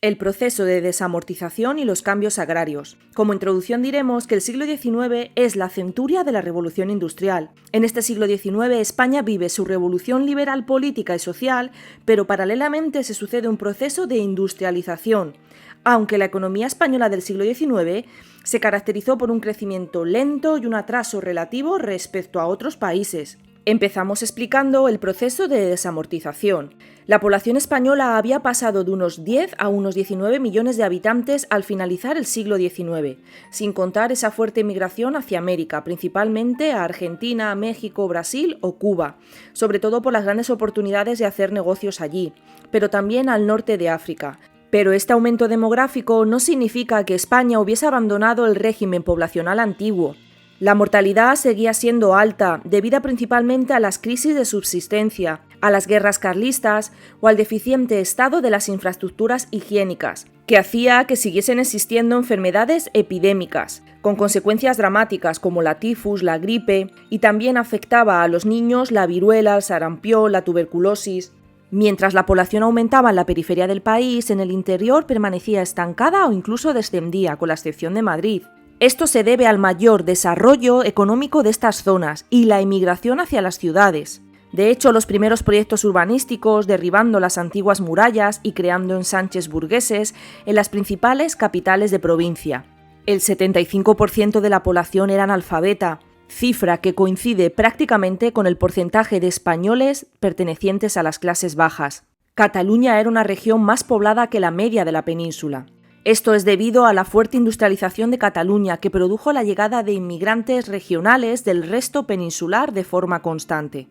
El proceso de desamortización y los cambios agrarios. Como introducción diremos que el siglo XIX es la centuria de la Revolución Industrial. En este siglo XIX España vive su revolución liberal política y social, pero paralelamente se sucede un proceso de industrialización, aunque la economía española del siglo XIX se caracterizó por un crecimiento lento y un atraso relativo respecto a otros países. Empezamos explicando el proceso de desamortización. La población española había pasado de unos 10 a unos 19 millones de habitantes al finalizar el siglo XIX, sin contar esa fuerte migración hacia América, principalmente a Argentina, México, Brasil o Cuba, sobre todo por las grandes oportunidades de hacer negocios allí, pero también al norte de África. Pero este aumento demográfico no significa que España hubiese abandonado el régimen poblacional antiguo. La mortalidad seguía siendo alta, debida principalmente a las crisis de subsistencia, a las guerras carlistas o al deficiente estado de las infraestructuras higiénicas, que hacía que siguiesen existiendo enfermedades epidémicas, con consecuencias dramáticas como la tifus, la gripe, y también afectaba a los niños la viruela, el sarampión, la tuberculosis. Mientras la población aumentaba en la periferia del país, en el interior permanecía estancada o incluso descendía, con la excepción de Madrid. Esto se debe al mayor desarrollo económico de estas zonas y la emigración hacia las ciudades. De hecho, los primeros proyectos urbanísticos, derribando las antiguas murallas y creando ensanches burgueses en las principales capitales de provincia. El 75% de la población era analfabeta, cifra que coincide prácticamente con el porcentaje de españoles pertenecientes a las clases bajas. Cataluña era una región más poblada que la media de la península. Esto es debido a la fuerte industrialización de Cataluña, que produjo la llegada de inmigrantes regionales del resto peninsular de forma constante.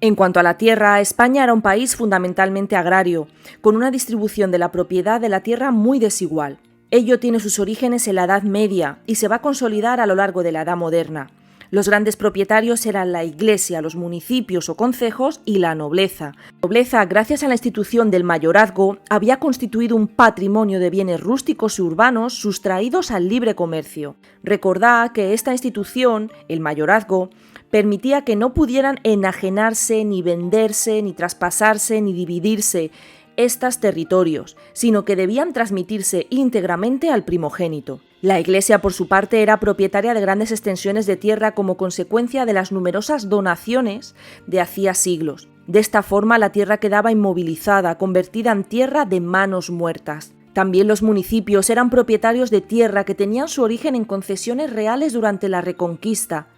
En cuanto a la tierra, España era un país fundamentalmente agrario, con una distribución de la propiedad de la tierra muy desigual. Ello tiene sus orígenes en la Edad Media y se va a consolidar a lo largo de la Edad Moderna. Los grandes propietarios eran la Iglesia, los municipios o concejos y la nobleza. La nobleza, gracias a la institución del mayorazgo, había constituido un patrimonio de bienes rústicos y urbanos sustraídos al libre comercio. Recordad que esta institución, el mayorazgo, permitía que no pudieran enajenarse, ni venderse, ni traspasarse, ni dividirse estos territorios, sino que debían transmitirse íntegramente al primogénito. La Iglesia, por su parte, era propietaria de grandes extensiones de tierra como consecuencia de las numerosas donaciones de hacía siglos. De esta forma, la tierra quedaba inmovilizada, convertida en tierra de manos muertas. También los municipios eran propietarios de tierra que tenían su origen en concesiones reales durante la Reconquista.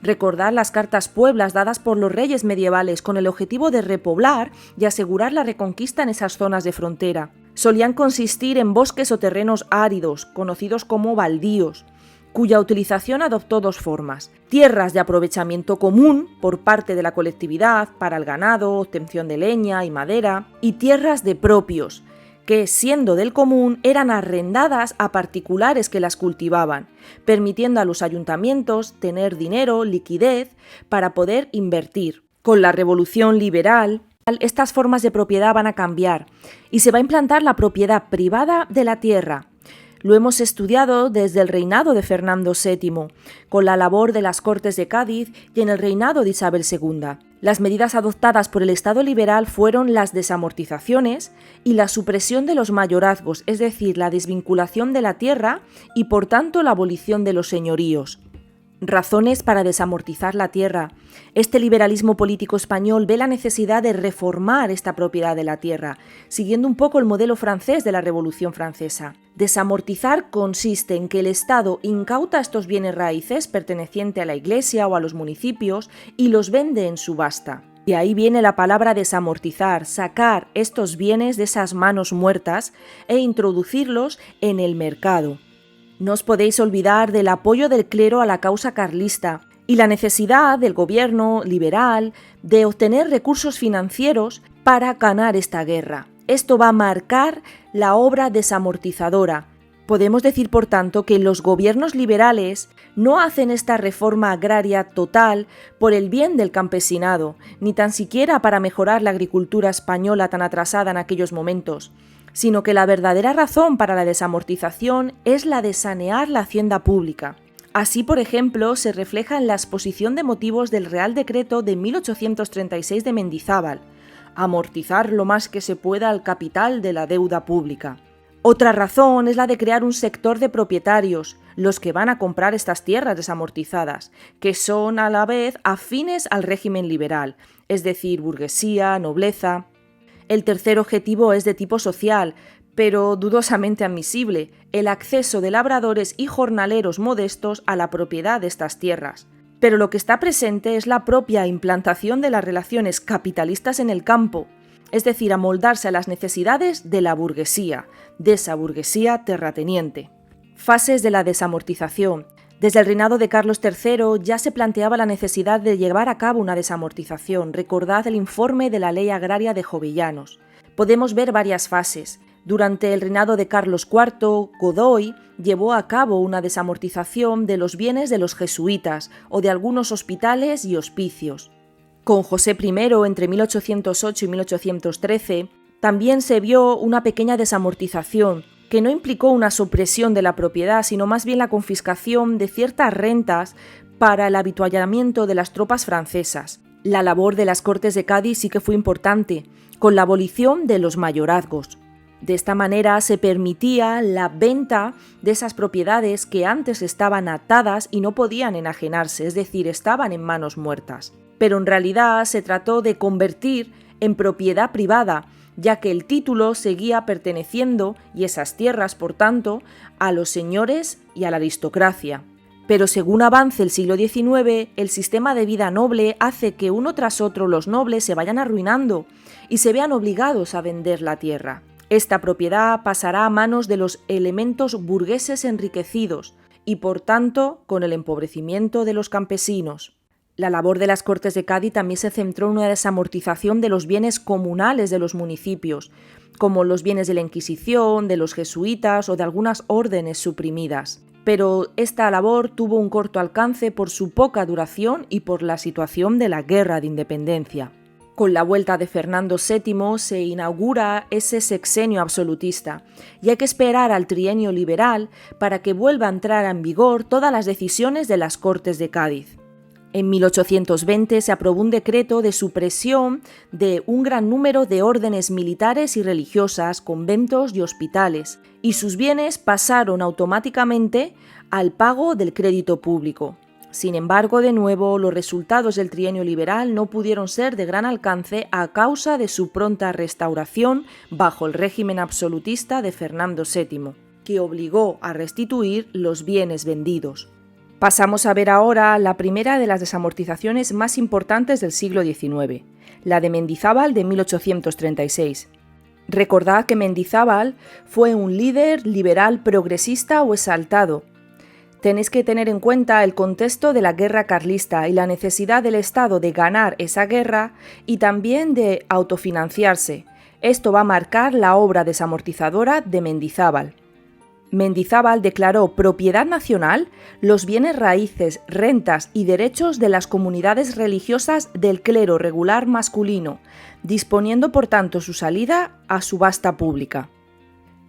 Recordad las cartas pueblas dadas por los reyes medievales con el objetivo de repoblar y asegurar la reconquista en esas zonas de frontera. Solían consistir en bosques o terrenos áridos, conocidos como baldíos, cuya utilización adoptó dos formas: tierras de aprovechamiento común por parte de la colectividad para el ganado, obtención de leña y madera, y tierras de propios, que, siendo del común, eran arrendadas a particulares que las cultivaban, permitiendo a los ayuntamientos tener dinero, liquidez, para poder invertir. Con la revolución liberal, estas formas de propiedad van a cambiar y se va a implantar la propiedad privada de la tierra. Lo hemos estudiado desde el reinado de Fernando VII, con la labor de las Cortes de Cádiz y en el reinado de Isabel II. Las medidas adoptadas por el Estado liberal fueron las desamortizaciones y la supresión de los mayorazgos, es decir, la desvinculación de la tierra y, por tanto, la abolición de los señoríos. Razones para desamortizar la tierra. Este liberalismo político español ve la necesidad de reformar esta propiedad de la tierra, siguiendo un poco el modelo francés de la Revolución Francesa. Desamortizar consiste en que el Estado incauta estos bienes raíces pertenecientes a la Iglesia o a los municipios y los vende en subasta. De ahí viene la palabra desamortizar, sacar estos bienes de esas manos muertas e introducirlos en el mercado. No os podéis olvidar del apoyo del clero a la causa carlista y la necesidad del gobierno liberal de obtener recursos financieros para ganar esta guerra. Esto va a marcar la obra desamortizadora. Podemos decir, por tanto, que los gobiernos liberales no hacen esta reforma agraria total por el bien del campesinado, ni tan siquiera para mejorar la agricultura española tan atrasada en aquellos momentos, sino que la verdadera razón para la desamortización es la de sanear la hacienda pública. Así, por ejemplo, se refleja en la exposición de motivos del Real Decreto de 1836 de Mendizábal: amortizar lo más que se pueda el capital de la deuda pública. Otra razón es la de crear un sector de propietarios, los que van a comprar estas tierras desamortizadas, que son a la vez afines al régimen liberal, es decir, burguesía, nobleza. El tercer objetivo es de tipo social, pero dudosamente admisible, el acceso de labradores y jornaleros modestos a la propiedad de estas tierras. Pero lo que está presente es la propia implantación de las relaciones capitalistas en el campo, es decir, amoldarse a las necesidades de la burguesía, de esa burguesía terrateniente. Fases de la desamortización. Desde el reinado de Carlos III ya se planteaba la necesidad de llevar a cabo una desamortización. Recordad el informe de la Ley Agraria de Jovellanos. Podemos ver varias fases. Durante el reinado de Carlos IV, Godoy llevó a cabo una desamortización de los bienes de los jesuitas o de algunos hospitales y hospicios. Con José I, entre 1808 y 1813, también se vio una pequeña desamortización, que no implicó una supresión de la propiedad, sino más bien la confiscación de ciertas rentas para el habituallamiento de las tropas francesas. La labor de las Cortes de Cádiz sí que fue importante, con la abolición de los mayorazgos. De esta manera se permitía la venta de esas propiedades que antes estaban atadas y no podían enajenarse, es decir, estaban en manos muertas. Pero en realidad se trató de convertir en propiedad privada, ya que el título seguía perteneciendo, y esas tierras, por tanto, a los señores y a la aristocracia. Pero según avance el siglo XIX, el sistema de vida noble hace que uno tras otro los nobles se vayan arruinando y se vean obligados a vender la tierra. Esta propiedad pasará a manos de los elementos burgueses enriquecidos y, por tanto, con el empobrecimiento de los campesinos. La labor de las Cortes de Cádiz también se centró en una desamortización de los bienes comunales de los municipios, como los bienes de la Inquisición, de los jesuitas o de algunas órdenes suprimidas. Pero esta labor tuvo un corto alcance por su poca duración y por la situación de la Guerra de Independencia. Con la vuelta de Fernando VII se inaugura ese sexenio absolutista y hay que esperar al trienio liberal para que vuelva a entrar en vigor todas las decisiones de las Cortes de Cádiz. En 1820 se aprobó un decreto de supresión de un gran número de órdenes militares y religiosas, conventos y hospitales, y sus bienes pasaron automáticamente al pago del crédito público. Sin embargo, de nuevo, los resultados del trienio liberal no pudieron ser de gran alcance a causa de su pronta restauración bajo el régimen absolutista de Fernando VII, que obligó a restituir los bienes vendidos. Pasamos a ver ahora la primera de las desamortizaciones más importantes del siglo XIX, la de Mendizábal de 1836. Recordad que Mendizábal fue un líder liberal progresista o exaltado. Tenéis que tener en cuenta el contexto de la guerra carlista y la necesidad del Estado de ganar esa guerra y también de autofinanciarse. Esto va a marcar la obra desamortizadora de Mendizábal. Mendizábal declaró propiedad nacional los bienes raíces, rentas y derechos de las comunidades religiosas del clero regular masculino, disponiendo por tanto su salida a subasta pública.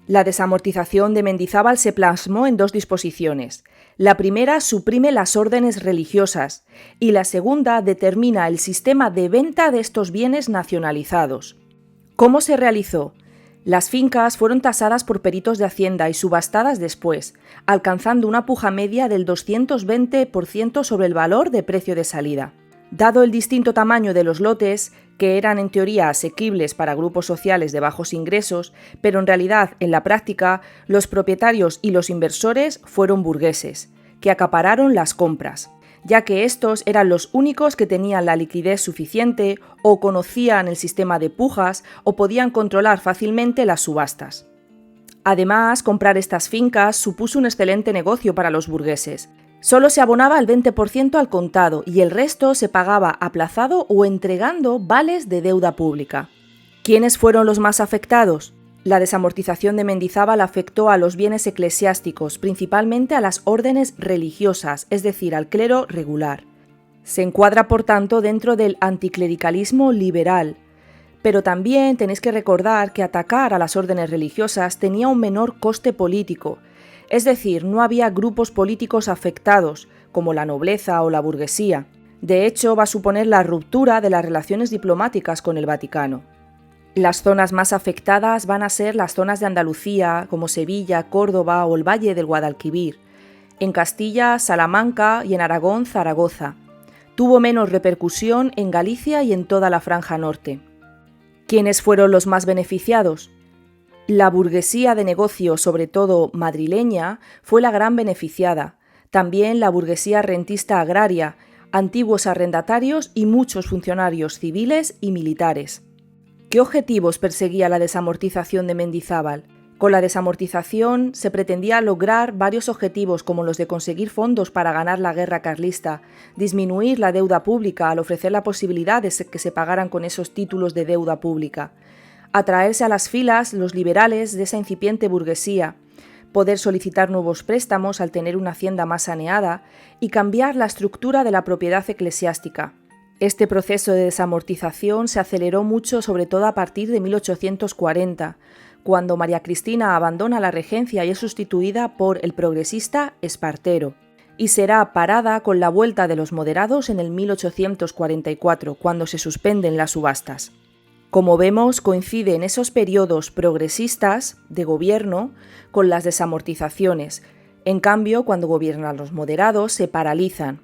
La desamortización de Mendizábal se plasmó en dos disposiciones. La primera suprime las órdenes religiosas y la segunda determina el sistema de venta de estos bienes nacionalizados. ¿Cómo se realizó? Las fincas fueron tasadas por peritos de Hacienda y subastadas después, alcanzando una puja media del 220% sobre el valor de precio de salida. Dado el distinto tamaño de los lotes, que eran en teoría asequibles para grupos sociales de bajos ingresos, pero en realidad, en la práctica, los propietarios y los inversores fueron burgueses, que acapararon las compras, ya que estos eran los únicos que tenían la liquidez suficiente o conocían el sistema de pujas o podían controlar fácilmente las subastas. Además, comprar estas fincas supuso un excelente negocio para los burgueses. Solo se abonaba el 20% al contado y el resto se pagaba aplazado o entregando vales de deuda pública. ¿Quiénes fueron los más afectados? La desamortización de Mendizábal afectó a los bienes eclesiásticos, principalmente a las órdenes religiosas, es decir, al clero regular. Se encuadra, por tanto, dentro del anticlericalismo liberal. Pero también tenéis que recordar que atacar a las órdenes religiosas tenía un menor coste político, es decir, no había grupos políticos afectados, como la nobleza o la burguesía. De hecho, va a suponer la ruptura de las relaciones diplomáticas con el Vaticano. Las zonas más afectadas van a ser las zonas de Andalucía, como Sevilla, Córdoba o el Valle del Guadalquivir. En Castilla, Salamanca y en Aragón, Zaragoza. Tuvo menos repercusión en Galicia y en toda la franja norte. ¿Quiénes fueron los más beneficiados? La burguesía de negocio, sobre todo madrileña, fue la gran beneficiada. También la burguesía rentista agraria, antiguos arrendatarios y muchos funcionarios civiles y militares. ¿Qué objetivos perseguía la desamortización de Mendizábal? Con la desamortización se pretendía lograr varios objetivos como los de conseguir fondos para ganar la guerra carlista, disminuir la deuda pública al ofrecer la posibilidad de que se pagaran con esos títulos de deuda pública, atraerse a las filas los liberales de esa incipiente burguesía, poder solicitar nuevos préstamos al tener una hacienda más saneada y cambiar la estructura de la propiedad eclesiástica. Este proceso de desamortización se aceleró mucho, sobre todo a partir de 1840, cuando María Cristina abandona la regencia y es sustituida por el progresista Espartero, y será parada con la vuelta de los moderados en el 1844, cuando se suspenden las subastas. Como vemos, coincide en esos periodos progresistas de gobierno con las desamortizaciones. En cambio, cuando gobiernan los moderados, se paralizan.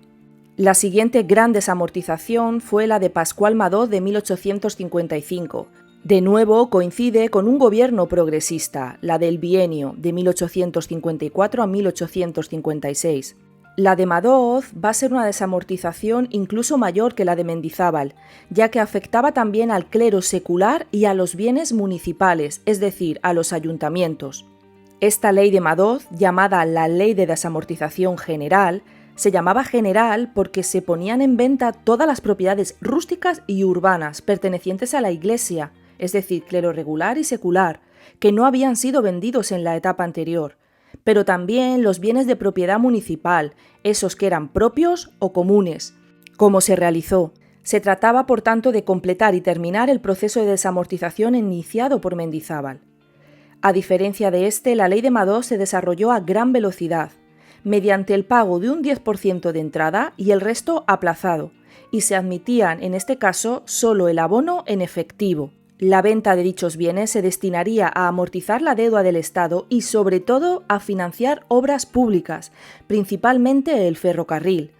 La siguiente gran desamortización fue la de Pascual Madoz de 1855. De nuevo coincide con un gobierno progresista, la del bienio de 1854 a 1856. La de Madoz va a ser una desamortización incluso mayor que la de Mendizábal, ya que afectaba también al clero secular y a los bienes municipales, es decir, a los ayuntamientos. Esta ley de Madoz, llamada la Ley de Desamortización General, se llamaba general porque se ponían en venta todas las propiedades rústicas y urbanas pertenecientes a la Iglesia, es decir, clero regular y secular, que no habían sido vendidos en la etapa anterior, pero también los bienes de propiedad municipal, esos que eran propios o comunes. ¿Cómo se realizó? Se trataba, por tanto, de completar y terminar el proceso de desamortización iniciado por Mendizábal. A diferencia de este, la ley de Madoz se desarrolló a gran velocidad, mediante el pago de un 10% de entrada y el resto aplazado, y se admitían, en este caso, solo el abono en efectivo. La venta de dichos bienes se destinaría a amortizar la deuda del Estado y, sobre todo, a financiar obras públicas, principalmente el ferrocarril.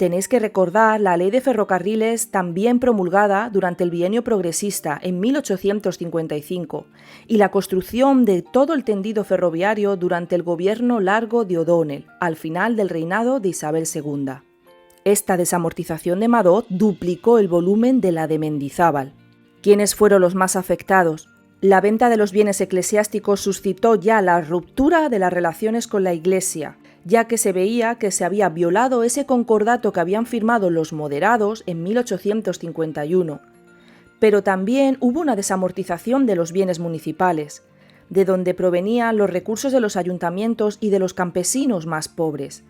Tenéis que recordar la Ley de Ferrocarriles, también promulgada durante el bienio progresista en 1855, y la construcción de todo el tendido ferroviario durante el gobierno largo de O'Donnell, al final del reinado de Isabel II. Esta desamortización de Madoz duplicó el volumen de la de Mendizábal. ¿Quiénes fueron los más afectados? La venta de los bienes eclesiásticos suscitó ya la ruptura de las relaciones con la Iglesia, ya que se veía que se había violado ese concordato que habían firmado los moderados en 1851. Pero también hubo una desamortización de los bienes municipales, de donde provenían los recursos de los ayuntamientos y de los campesinos más pobres.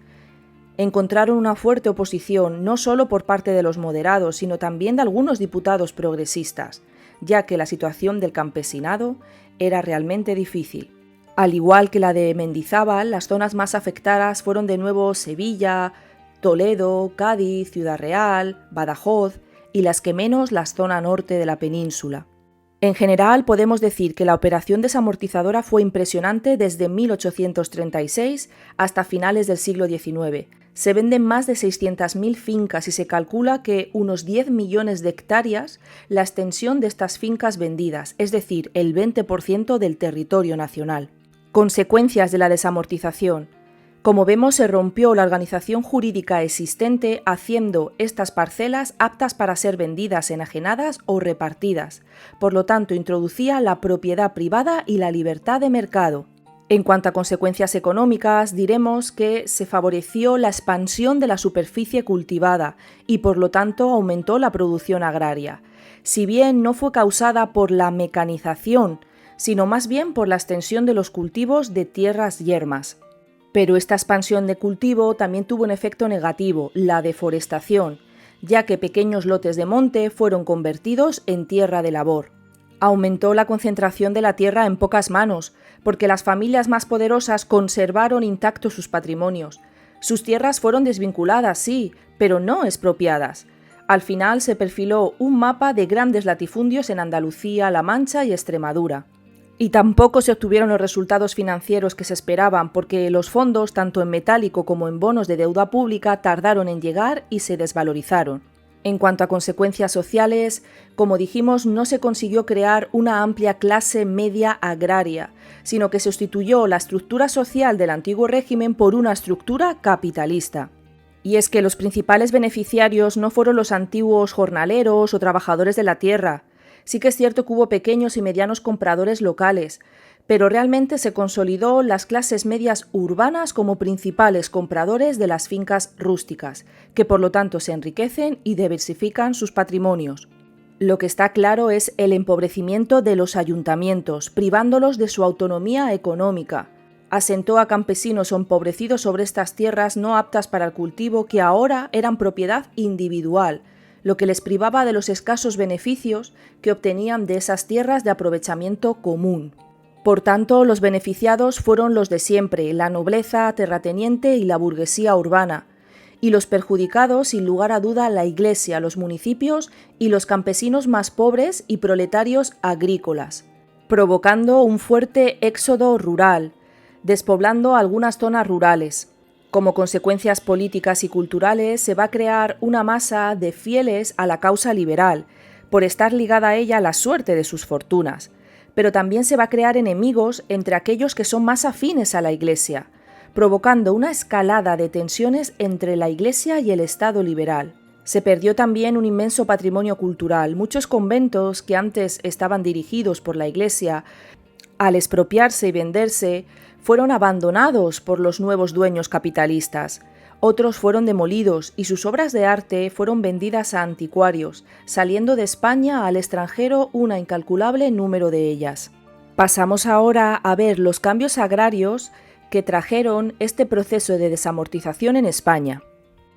Encontraron una fuerte oposición no solo por parte de los moderados, sino también de algunos diputados progresistas, ya que la situación del campesinado era realmente difícil. Al igual que la de Mendizábal, las zonas más afectadas fueron de nuevo Sevilla, Toledo, Cádiz, Ciudad Real, Badajoz y las que menos la zona norte de la península. En general, podemos decir que la operación desamortizadora fue impresionante desde 1836 hasta finales del siglo XIX. Se venden más de 600.000 fincas y se calcula que unos 10 millones de hectáreas la extensión de estas fincas vendidas, es decir, el 20% del territorio nacional. Consecuencias de la desamortización. Como vemos, se rompió la organización jurídica existente, haciendo estas parcelas aptas para ser vendidas, enajenadas o repartidas. Por lo tanto, introducía la propiedad privada y la libertad de mercado. En cuanto a consecuencias económicas, diremos que se favoreció la expansión de la superficie cultivada y, por lo tanto, aumentó la producción agraria. Si bien no fue causada por la mecanización, sino más bien por la extensión de los cultivos de tierras yermas. Pero esta expansión de cultivo también tuvo un efecto negativo, la deforestación, ya que pequeños lotes de monte fueron convertidos en tierra de labor. Aumentó la concentración de la tierra en pocas manos, porque las familias más poderosas conservaron intactos sus patrimonios. Sus tierras fueron desvinculadas, sí, pero no expropiadas. Al final se perfiló un mapa de grandes latifundios en Andalucía, La Mancha y Extremadura. Y tampoco se obtuvieron los resultados financieros que se esperaban porque los fondos, tanto en metálico como en bonos de deuda pública, tardaron en llegar y se desvalorizaron. En cuanto a consecuencias sociales, como dijimos, no se consiguió crear una amplia clase media agraria, sino que se sustituyó la estructura social del antiguo régimen por una estructura capitalista. Y es que los principales beneficiarios no fueron los antiguos jornaleros o trabajadores de la tierra. Sí que es cierto que hubo pequeños y medianos compradores locales, pero realmente se consolidó las clases medias urbanas como principales compradores de las fincas rústicas, que por lo tanto se enriquecen y diversifican sus patrimonios. Lo que está claro es el empobrecimiento de los ayuntamientos, privándolos de su autonomía económica. Asentó a campesinos empobrecidos sobre estas tierras no aptas para el cultivo que ahora eran propiedad individual, lo que les privaba de los escasos beneficios que obtenían de esas tierras de aprovechamiento común. Por tanto, los beneficiados fueron los de siempre, la nobleza terrateniente y la burguesía urbana, y los perjudicados, sin lugar a duda, la Iglesia, los municipios y los campesinos más pobres y proletarios agrícolas, provocando un fuerte éxodo rural, despoblando algunas zonas rurales. Como consecuencias políticas y culturales, se va a crear una masa de fieles a la causa liberal, por estar ligada a ella la suerte de sus fortunas. Pero también se va a crear enemigos entre aquellos que son más afines a la Iglesia, provocando una escalada de tensiones entre la Iglesia y el Estado liberal. Se perdió también un inmenso patrimonio cultural. Muchos conventos que antes estaban dirigidos por la Iglesia, al expropiarse y venderse, fueron abandonados por los nuevos dueños capitalistas. Otros fueron demolidos y sus obras de arte fueron vendidas a anticuarios, saliendo de España al extranjero un incalculable número de ellas. Pasamos ahora a ver los cambios agrarios que trajeron este proceso de desamortización en España.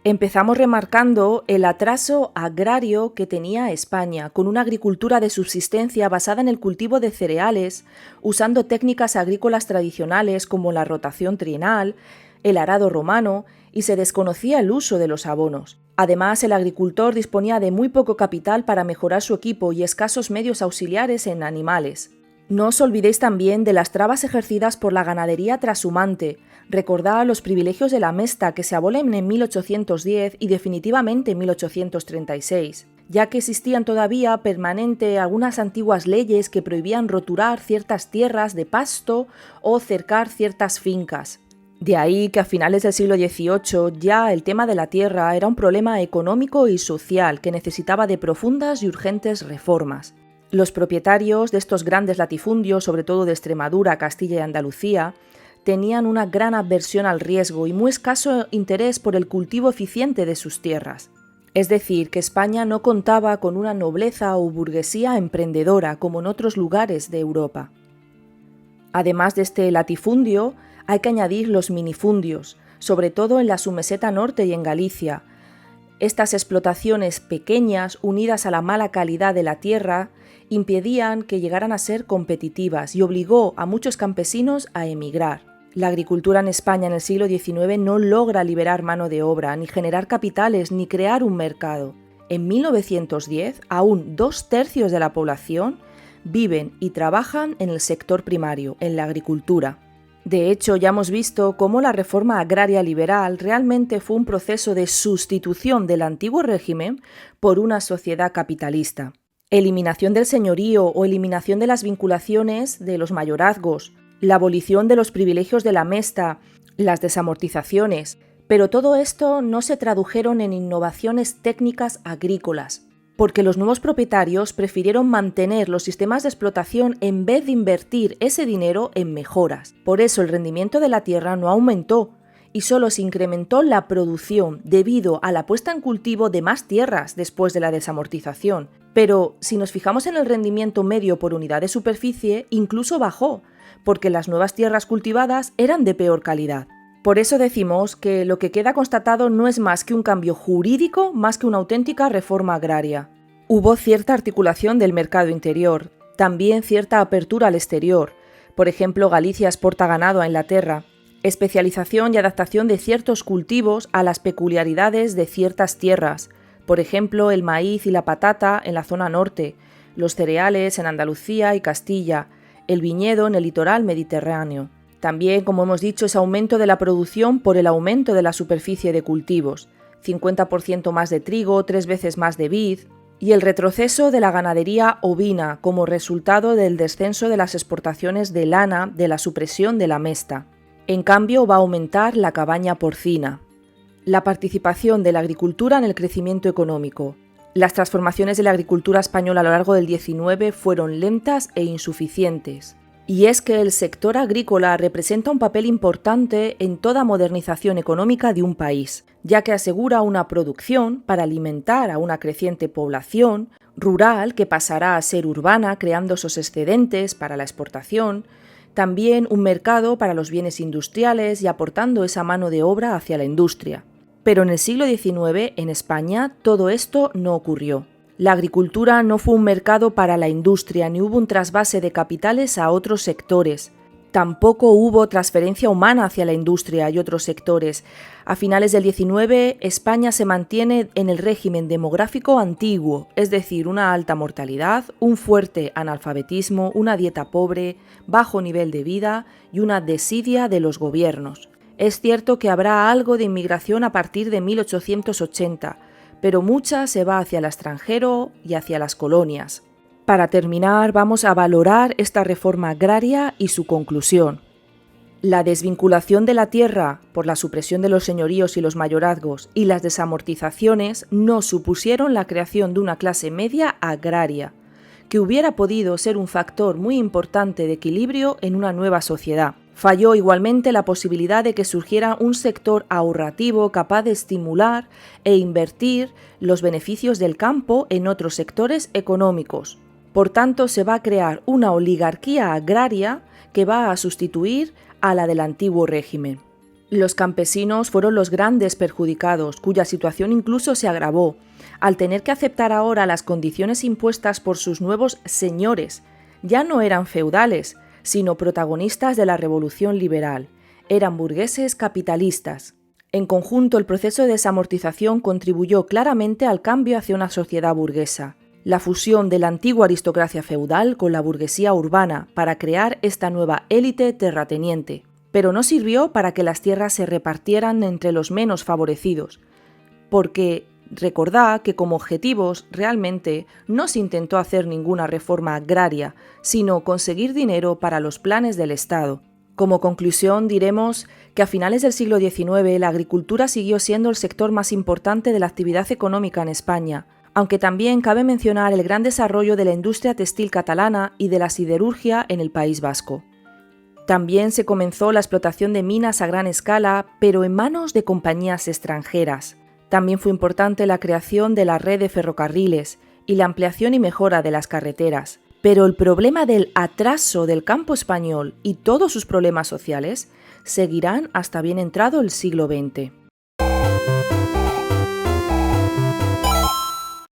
Empezamos remarcando el atraso agrario que tenía España, con una agricultura de subsistencia basada en el cultivo de cereales, usando técnicas agrícolas tradicionales como la rotación trienal, el arado romano, y se desconocía el uso de los abonos. Además, el agricultor disponía de muy poco capital para mejorar su equipo y escasos medios auxiliares en animales. No os olvidéis también de las trabas ejercidas por la ganadería trashumante. Recordad los privilegios de la mesta que se abolen en 1810 y definitivamente en 1836, ya que existían todavía permanente algunas antiguas leyes que prohibían roturar ciertas tierras de pasto o cercar ciertas fincas. De ahí que a finales del siglo XVIII ya el tema de la tierra era un problema económico y social que necesitaba de profundas y urgentes reformas. Los propietarios de estos grandes latifundios, sobre todo de Extremadura, Castilla y Andalucía, tenían una gran aversión al riesgo y muy escaso interés por el cultivo eficiente de sus tierras. Es decir, que España no contaba con una nobleza o burguesía emprendedora como en otros lugares de Europa. Además de este latifundio, hay que añadir los minifundios, sobre todo en la submeseta norte y en Galicia. Estas explotaciones pequeñas, unidas a la mala calidad de la tierra, impedían que llegaran a ser competitivas y obligó a muchos campesinos a emigrar. La agricultura en España en el siglo XIX no logra liberar mano de obra, ni generar capitales, ni crear un mercado. En 1910, aún 2/3 de la población viven y trabajan en el sector primario, en la agricultura. De hecho, ya hemos visto cómo la reforma agraria liberal realmente fue un proceso de sustitución del antiguo régimen por una sociedad capitalista. Eliminación del señorío o eliminación de las vinculaciones de los mayorazgos, la abolición de los privilegios de la mesta, las desamortizaciones, pero todo esto no se tradujeron en innovaciones técnicas agrícolas, porque los nuevos propietarios prefirieron mantener los sistemas de explotación en vez de invertir ese dinero en mejoras. Por eso el rendimiento de la tierra no aumentó y solo se incrementó la producción debido a la puesta en cultivo de más tierras después de la desamortización. Pero si nos fijamos en el rendimiento medio por unidad de superficie, incluso bajó, porque las nuevas tierras cultivadas eran de peor calidad. Por eso decimos que lo que queda constatado no es más que un cambio jurídico más que una auténtica reforma agraria. Hubo cierta articulación del mercado interior, también cierta apertura al exterior. Por ejemplo, Galicia exporta ganado a Inglaterra. Especialización y adaptación de ciertos cultivos a las peculiaridades de ciertas tierras. Por ejemplo, el maíz y la patata en la zona norte, los cereales en Andalucía y Castilla, el viñedo en el litoral mediterráneo. También, como hemos dicho, ese aumento de la producción por el aumento de la superficie de cultivos, 50% más de trigo, 3 veces más de vid, y el retroceso de la ganadería ovina como resultado del descenso de las exportaciones de lana de la supresión de la mesta. En cambio, va a aumentar la cabaña porcina. La participación de la agricultura en el crecimiento económico. Las transformaciones de la agricultura española a lo largo del XIX fueron lentas e insuficientes. Y es que el sector agrícola representa un papel importante en toda modernización económica de un país, ya que asegura una producción para alimentar a una creciente población rural que pasará a ser urbana, creando esos excedentes para la exportación, también un mercado para los bienes industriales y aportando esa mano de obra hacia la industria. Pero en el siglo XIX, en España, todo esto no ocurrió. La agricultura no fue un mercado para la industria, ni hubo un trasvase de capitales a otros sectores. Tampoco hubo transferencia humana hacia la industria y otros sectores. A finales del XIX, España se mantiene en el régimen demográfico antiguo, es decir, una alta mortalidad, un fuerte analfabetismo, una dieta pobre, bajo nivel de vida y una desidia de los gobiernos. Es cierto que habrá algo de inmigración a partir de 1880, pero mucha se va hacia el extranjero y hacia las colonias. Para terminar, vamos a valorar esta reforma agraria y su conclusión. La desvinculación de la tierra por la supresión de los señoríos y los mayorazgos y las desamortizaciones no supusieron la creación de una clase media agraria, que hubiera podido ser un factor muy importante de equilibrio en una nueva sociedad. Falló igualmente la posibilidad de que surgiera un sector ahorrativo capaz de estimular e invertir los beneficios del campo en otros sectores económicos. Por tanto, se va a crear una oligarquía agraria que va a sustituir a la del antiguo régimen. Los campesinos fueron los grandes perjudicados, cuya situación incluso se agravó, al tener que aceptar ahora las condiciones impuestas por sus nuevos señores. Ya no eran feudales, sino protagonistas de la revolución liberal. Eran burgueses capitalistas. En conjunto, el proceso de desamortización contribuyó claramente al cambio hacia una sociedad burguesa. La fusión de la antigua aristocracia feudal con la burguesía urbana para crear esta nueva élite terrateniente. Pero no sirvió para que las tierras se repartieran entre los menos favorecidos, porque recordad que como objetivos realmente no se intentó hacer ninguna reforma agraria, sino conseguir dinero para los planes del Estado. Como conclusión diremos que a finales del siglo XIX la agricultura siguió siendo el sector más importante de la actividad económica en España, aunque también cabe mencionar el gran desarrollo de la industria textil catalana y de la siderurgia en el País Vasco. También se comenzó la explotación de minas a gran escala, pero en manos de compañías extranjeras. También fue importante la creación de la red de ferrocarriles y la ampliación y mejora de las carreteras. Pero el problema del atraso del campo español y todos sus problemas sociales seguirán hasta bien entrado el siglo XX.